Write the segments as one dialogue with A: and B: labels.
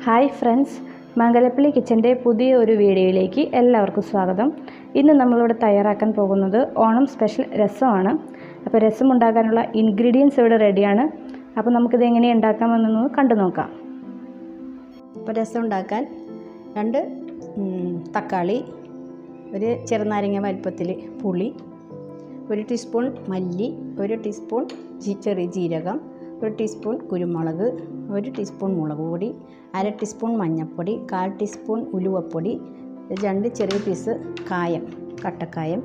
A: Hi friends, Mangalappally കിച്ചൻ്റെ പുതിയ ഒരു വീഡിയോയിലേക്ക് എല്ലാവർക്കും സ്വാഗതം. ഇന്ന് നമ്മളിവിടെ തയ്യാറാക്കാൻ പോകുന്നത് ഓണം സ്പെഷ്യൽ രസമാണ്. അപ്പോൾ രസം ഉണ്ടാക്കാനുള്ള ഇൻഗ്രീഡിയൻസ് ഇവിടെ റെഡിയാണ്. അപ്പോൾ നമുക്കിത് എങ്ങനെ ഉണ്ടാക്കാമെന്നൊന്ന് കണ്ടു നോക്കാം.
B: അപ്പോൾ രസം ഉണ്ടാക്കാൻ 2 തക്കാളി, ഒരു ചെറുനാരങ്ങ വലിപ്പത്തിൽ പുളി, 1 ടീസ്പൂൺ മല്ലി, 1 ടീസ്പൂൺ ചെറിയ ജീരകം, 1 ടീസ്പൂൺ കുരുമുളക്, 1 ടീസ്പൂൺ മുളക് പൊടി, 1/2 ടീസ്പൂൺ മഞ്ഞൾപ്പൊടി, 1/4 ടീസ്പൂൺ ഉലുവപ്പൊടി, 2 ചെറിയ പീസ് കായം, കട്ടക്കായം,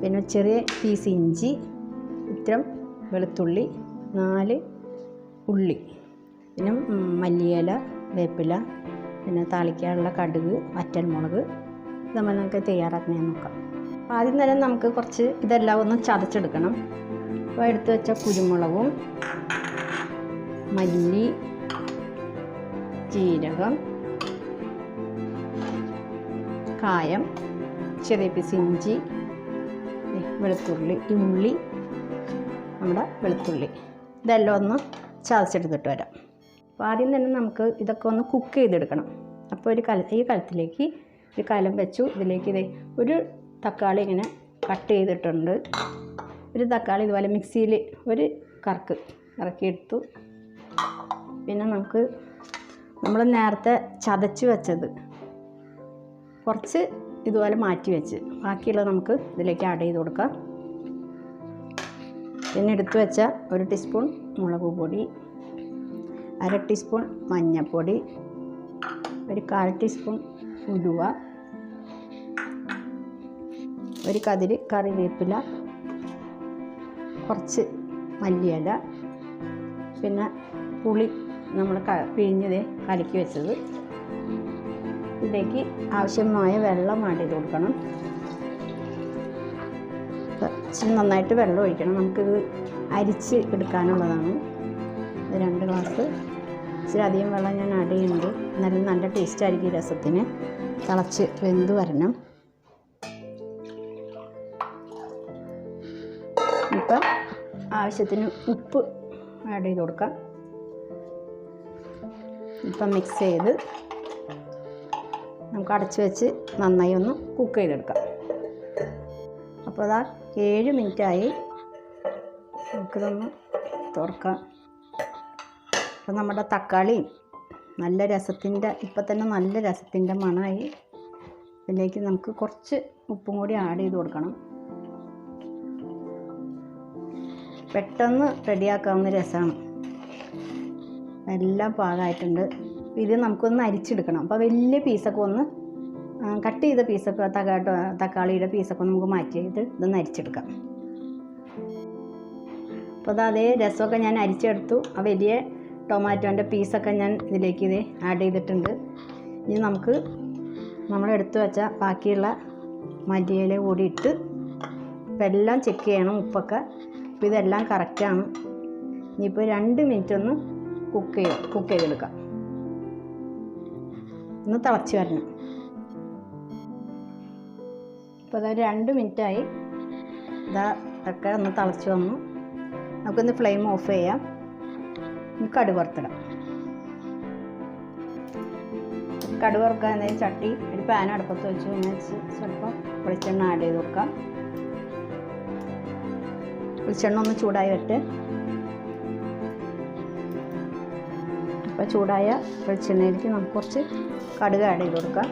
B: പിന്നെ ചെറിയ പീസ് ഇഞ്ചി, ഇത്രയും വെളുത്തുള്ളി, 4 ഉള്ളി, പിന്നെ മല്ലിയില, വേപ്പില, പിന്നെ താളിക്കാനുള്ള കടുക്, വറ്റൽമുളക്. നമ്മൾ നമുക്ക് തയ്യാറാക്കുന്നത് നോക്കാം. അപ്പോൾ ആദ്യം തന്നെ നമുക്ക് കുറച്ച് ഇതെല്ലാം ഒന്ന് ചതച്ചെടുക്കണം. അപ്പോൾ എടുത്ത് വെച്ച കുരുമുളകും, മല്ലി, ജീരകം, കായം, ചെറിയ പീസ് ഇഞ്ചി, വെളുത്തുള്ളി, ഉള്ളി, നമ്മുടെ വെളുത്തുള്ളി, ഇതെല്ലാം ഒന്ന് ചതച്ചെടുത്തിട്ട് വരാം. അപ്പോൾ ആദ്യം തന്നെ നമുക്ക് ഇതൊക്കെ ഒന്ന് കുക്ക് ചെയ്തെടുക്കണം. അപ്പോൾ ഈ കലത്തിലേക്ക് ഒരു കലം വെച്ചു. ഇതിലേക്ക് ഒരു തക്കാളി ഇങ്ങനെ കട്ട് ചെയ്തിട്ടുണ്ട്. ഒരു തക്കാളി ഇതുപോലെ മിക്സിയിൽ ഒരു കറക്ക് ഇറക്കിയെടുത്തു. പിന്നെ നമ്മൾ നേരത്തെ ചതച്ച് വെച്ചത് കുറച്ച് ഇതുപോലെ മാറ്റി വെച്ച് ബാക്കിയുള്ളത് നമുക്ക് ഇതിലേക്ക് ആഡ് ചെയ്ത് കൊടുക്കാം. പിന്നെ എടുത്തു വെച്ച 1 ടീസ്പൂൺ മുളക് പൊടി, 1/2 ടീസ്പൂൺ മഞ്ഞൾപ്പൊടി, 1/4 ടീസ്പൂൺ ഉലുവ, 1 കതിര് കറിവേപ്പില, കുറച്ച് മല്ലിയില, പിന്നെ പുളി നമ്മൾ പിഴിഞ്ഞത് കലക്കി വെച്ചത്. ഇതിലേക്ക് ആവശ്യമായ വെള്ളം ആഡ് ചെയ്ത് കൊടുക്കണം. ഇച്ചിരി നന്നായിട്ട് വെള്ളം ഒഴിക്കണം. നമുക്കിത് അരിച്ച് എടുക്കാനുള്ളതാണ്. 2 ഗ്ലാസ് ഇച്ചിരി അധികം വെള്ളം ഞാൻ ആഡ് ചെയ്യുന്നുണ്ട്. എന്നാലും നല്ല ടേസ്റ്റ് ആയിരിക്കും രസത്തിന്. തിളച്ച് വെന്ത് വരണം. ഇപ്പം ആവശ്യത്തിന് ഉപ്പ് ആഡ് ചെയ്ത് കൊടുക്കാം. ഇപ്പം മിക്സ് ചെയ്ത് നമുക്ക് അടച്ച് വെച്ച് നന്നായി ഒന്ന് കുക്ക് ചെയ്തെടുക്കാം. അപ്പോൾ അതാ 7 മിനിറ്റായി. നമുക്കിതൊന്ന് തുറക്കാം. അപ്പോൾ നമ്മുടെ തക്കാളി നല്ല ഇപ്പം തന്നെ നല്ല രസത്തിൻ്റെ മണമായി. ഇതിലേക്ക് നമുക്ക് കുറച്ച് ഉപ്പും കൂടി ആഡ് ചെയ്ത് കൊടുക്കണം. പെട്ടെന്ന് റെഡിയാക്കാവുന്ന രസമാണ്. എല്ലാം പാകമായിട്ടുണ്ട്. ഇത് നമുക്കൊന്ന് അരിച്ചെടുക്കണം. അപ്പോൾ വലിയ പീസൊക്കെ ഒന്ന് കട്ട് ചെയ്ത പീസൊക്കെ തക്കാളിയുടെ പീസൊക്കെ നമുക്ക് മാറ്റിയിട്ട് ഇതൊന്ന് അരിച്ചെടുക്കാം. അപ്പോൾ അതേ രസമൊക്കെ ഞാൻ അരിച്ചെടുത്തു. ആ വലിയ ടൊമാറ്റോൻ്റെ പീസൊക്കെ ഞാൻ ഇതിലേക്ക് ആഡ് ചെയ്തിട്ടുണ്ട്. ഇനി നമ്മൾ എടുത്തു വെച്ച ബാക്കിയുള്ള മല്ലിയില കൂടി ഇട്ട് ഇപ്പോൾ എല്ലാം ചെക്ക് ചെയ്യണം ഉപ്പൊക്കെ. അപ്പോൾ ഇതെല്ലാം കറക്റ്റാണ്. ഇനിയിപ്പോൾ 2 മിനിറ്റ് ഒന്ന് കുക്ക് ചെയ്തെടുക്കാം. ഒന്ന് തിളച്ച് വരണം. ഇപ്പോൾ അതായത് 2 മിനിറ്റായി. ഇതൊക്കെ ഒന്ന് തിളച്ച് വന്നു. നമുക്കൊന്ന് ഫ്ലെയിം ഓഫ് ചെയ്യാം. കടുക് വറുത്തിടാം. കടുക് വറുക്കാൻ ചട്ടി ഒരു പാൻ അടുപ്പത്ത് വെച്ച് സ്വല്പം വെളിച്ചെണ്ണ ആഡ് ചെയ്ത് കൊടുക്കാം. വെളിച്ചെണ്ണ ഒന്ന് ചൂടായി വരട്ടെ. അപ്പോൾ ചൂടായ വെളിച്ചെണ്ണയിലേക്ക് നമുക്ക് കുറച്ച് കടുക് ആഡ് ചെയ്ത് കൊടുക്കാം.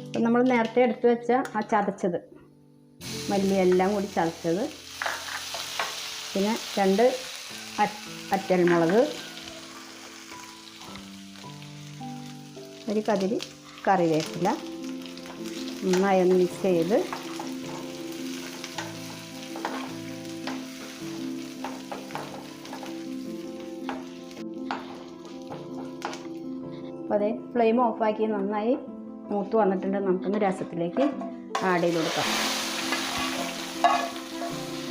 B: അപ്പം നമ്മൾ നേരത്തെ എടുത്ത് വെച്ച ആ ചതച്ചത് മല്ലി എല്ലാം കൂടി ചതച്ചത്, പിന്നെ 2 വറ്റൽമുളക്, 1 കതിരി കറിവേപ്പില നന്നായി ഒന്ന് മിക്സ് ചെയ്ത് അപ്പോൾ അതേ ഫ്ലെയിം ഓഫാക്കി നന്നായി മൂത്ത് വന്നിട്ടുണ്ട്. നമുക്കൊന്ന് രസത്തിലേക്ക് ആഡ് ചെയ്ത് കൊടുക്കാം.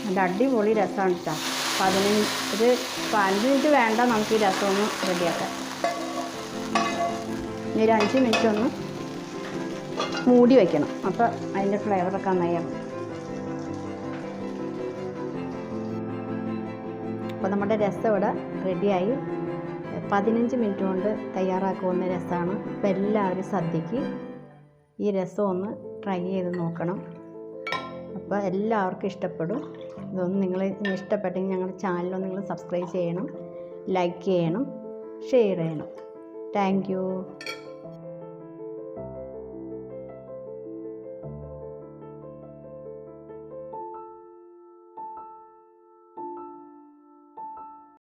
B: നല്ല അടിപൊളി രസമാണ് കേട്ടോ. 15 മിനിറ്റ് വേണ്ട നമുക്ക് ഈ രസം ഒന്ന് റെഡിയാക്കാം. ഇനി ഒരു 5 മിനിറ്റ് ഒന്ന് മൂടി വയ്ക്കണം. അപ്പോൾ അതിൻ്റെ ഫ്ലേവറൊക്കെ നന്നായി. നമ്മുടെ രസം ഇവിടെ റെഡിയായി. 15 മിനിറ്റ് കൊണ്ട് തയ്യാറാക്കാവുന്ന രസമാണ്. അപ്പോൾ എല്ലാവരും സദ്യക്ക് ഈ രസം ഒന്ന് ട്രൈ ചെയ്ത് നോക്കണം. അപ്പോൾ എല്ലാവർക്കും ഇഷ്ടപ്പെടും. ഇതൊന്ന് നിങ്ങൾ ഇഷ്ടപ്പെട്ടെങ്കിൽ ഞങ്ങളുടെ ചാനലൊന്ന് നിങ്ങൾ സബ്സ്ക്രൈബ് ചെയ്യണം, ലൈക്ക് ചെയ്യണം, ഷെയർ ചെയ്യണം. Thank you.